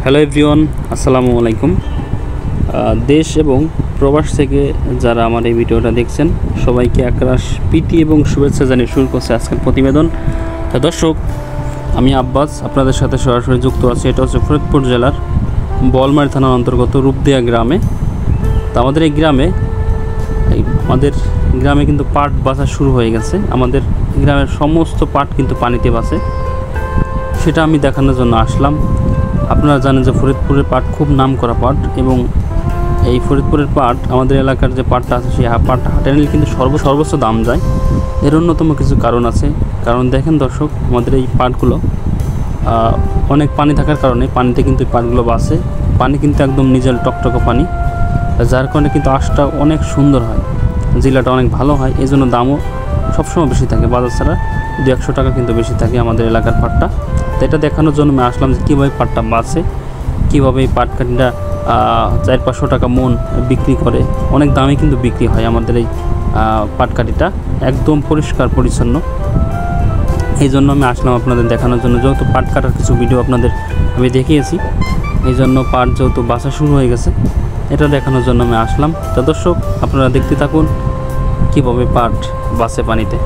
Hello everyone, আসসালামু আলাইকুম। দেশ এবং প্রবাস থেকে যারা আমার এই ভিডিওটা দেখছেন সবাইকে একরাশ প্রীতি এবং শুভেচ্ছা জানিয়ে শুরু করছে আজকের প্রতিবেদন। দর্শক, আমি আব্বাস আপনাদের সাথে সরাসরি যুক্ত আছি। এটা হচ্ছে ফরিদপুর জেলার বলমারী থানার অন্তর্গত রূপদিয়া গ্রামে। তো আমাদের এই গ্রামে কিন্তু পাট বাছা শুরু হয়ে গেছে। আমাদের গ্রামের সমস্ত পাট কিন্তু পানিতে বাঁচে, সেটা আমি দেখানোর জন্য আসলাম। আপনারা জানেন যে ফরিদপুরের পাট খুব নাম করা পাট, এবং এই ফরিদপুরের পাট আমাদের এলাকার যে পাটটা আছে সেই পাট হাটে নিলে কিন্তু সর্বোচ্চ দাম যায়। এর অন্যতম কিছু কারণ আছে। কারণ দেখেন দর্শক, আমাদের এই পাটগুলো অনেক পানি থাকার কারণে পানিতে কিন্তু এই পাটগুলো বাঁচে। পানি কিন্তু একদম নিজের টকটকে পানি, যার কারণে কিন্তু আঁশটা অনেক সুন্দর হয়, জিলাটা অনেক ভালো হয়। এই জন্য দামও সবসময় বেশি থাকে, বাজার ছাড়া 200 টাকা কিন্তু বেশি থাকে আমাদের এলাকার পাটটা। তো এটা দেখানোর জন্য আমি আসলাম যে কীভাবে পাটটা বাঁচে, কীভাবে এই পাটকাঠিটা 400-500 টাকা মন বিক্রি করে। অনেক দামে কিন্তু বিক্রি হয় আমাদের এই পাটকাঠিটা, একদম পরিষ্কার পরিচ্ছন্ন। এই জন্য আমি আসলাম আপনাদের দেখানোর জন্য। যেহেতু পাট কাটার কিছু ভিডিও আপনাদের আমি দেখিয়েছি, এই জন্য পাট যেহেতু বাছা শুরু হয়ে গেছে, এটা দেখানোর জন্য আমি আসলাম। তো দর্শক, আপনারা দেখতে থাকুন কীভাবে পাট বাঁচে পানিতে।